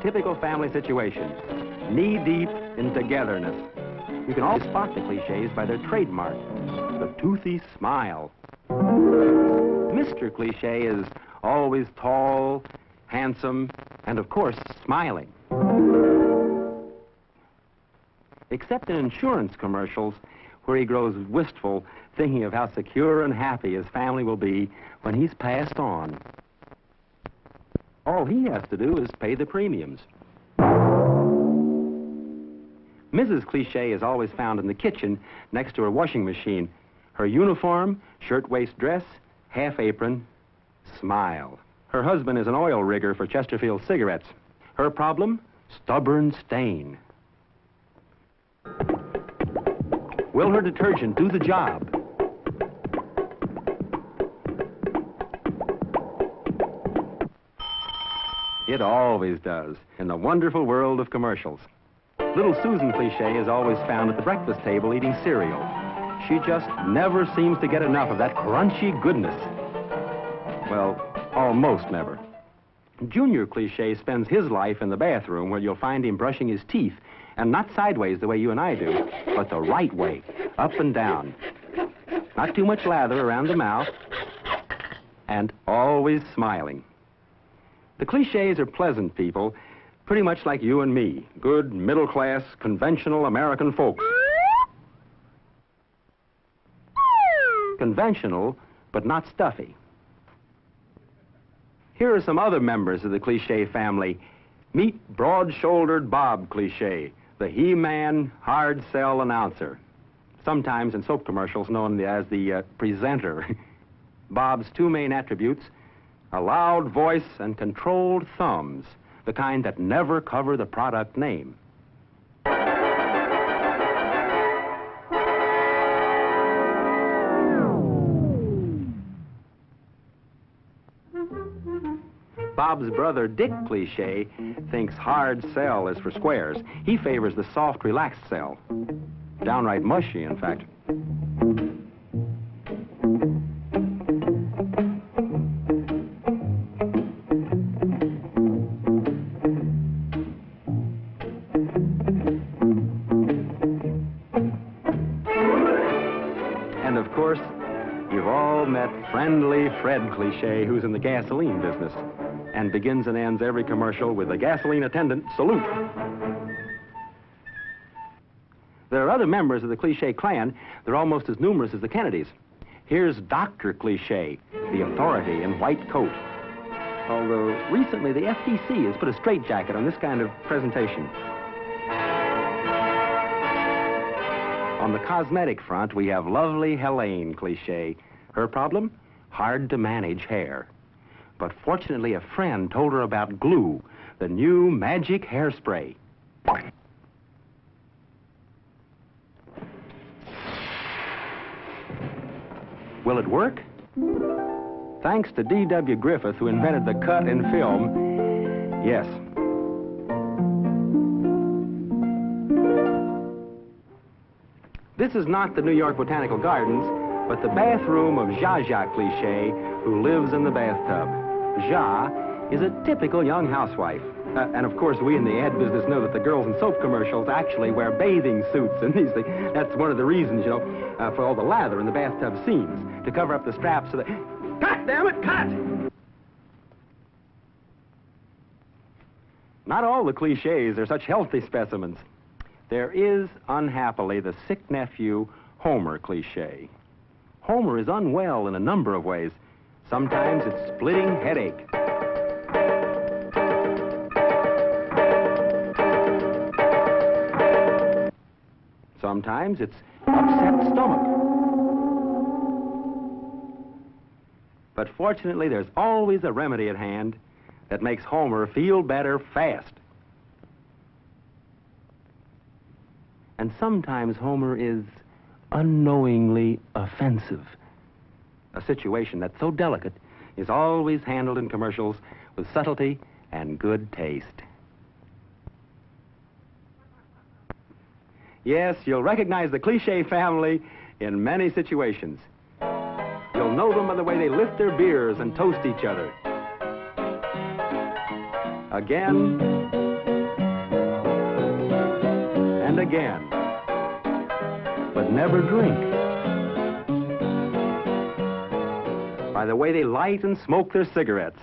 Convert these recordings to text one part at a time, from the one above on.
typical family situations, knee-deep in togetherness. You can always spot the cliches by their trademark, the toothy smile. Mr. Cliché is always tall, handsome, and of course, smiling. Except in insurance commercials, where he grows wistful, thinking of how secure and happy his family will be when he's passed on. All he has to do is pay the premiums. Mrs. Cliché is always found in the kitchen next to her washing machine. Her uniform, shirt-waist dress, half-apron, smile. Her husband is an oil rigger for Chesterfield cigarettes. Her problem? Stubborn stain. Will her detergent do the job? It always does, in the wonderful world of commercials. Little Susan Cliché is always found at the breakfast table eating cereal. She just never seems to get enough of that crunchy goodness. Well, almost never. Junior Cliché spends his life in the bathroom where you'll find him brushing his teeth, and not sideways the way you and I do, but the right way, up and down. Not too much lather around the mouth, and always smiling. The Clichés are pleasant people, pretty much like you and me, good, middle-class, conventional American folks. Conventional, but not stuffy. Here are some other members of the Cliché family. Meet broad-shouldered Bob Cliché, the he-man, hard-sell announcer, sometimes in soap commercials known as the presenter. Bob's two main attributes: a loud voice and controlled thumbs, the kind that never cover the product name. Bob's brother, Dick Cliché, thinks hard sell is for squares. He favors the soft, relaxed sell. Downright mushy, in fact. And of course, you've all met friendly Fred Cliché, who's in the gasoline business, and begins and ends every commercial with a gasoline attendant salute. There are other members of the Cliché clan. They're almost as numerous as the Kennedys. Here's Dr. Cliché, the authority in white coat. Although recently the FTC has put a straitjacket on this kind of presentation. On the cosmetic front, we have lovely Helene Cliché. Her problem? Hard to manage hair. But fortunately, a friend told her about glue, the new magic hairspray. Will it work? Thanks to D.W. Griffith, who invented the cut in film, yes. This is not the New York Botanical Gardens, but the bathroom of Zsa Zsa Cliché, who lives in the bathtub. Zsa is a typical young housewife. And of course, we in the ad business know that the girls in soap commercials actually wear bathing suits and these things. That's one of the reasons, you know, for all the lather in the bathtub scenes, to cover up the straps so that... Cut, damn it, cut! Not all the Clichés are such healthy specimens. There is, unhappily, the sick nephew, Homer Cliché. Homer is unwell in a number of ways. Sometimes it's splitting headache. Sometimes it's upset stomach. But fortunately, there's always a remedy at hand that makes Homer feel better fast. And sometimes Homer is unknowingly offensive. A situation that's so delicate is always handled in commercials with subtlety and good taste. Yes, you'll recognize the Cliché family in many situations. You'll know them by the way they lift their beers and toast each other. Again again. But never drink. By the way they light and smoke their cigarettes.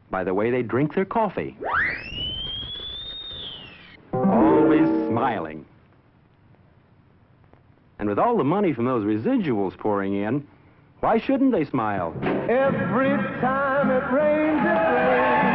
By the way they drink their coffee. Always smiling. And with all the money from those residuals pouring in, why shouldn't they smile? Every time it rains,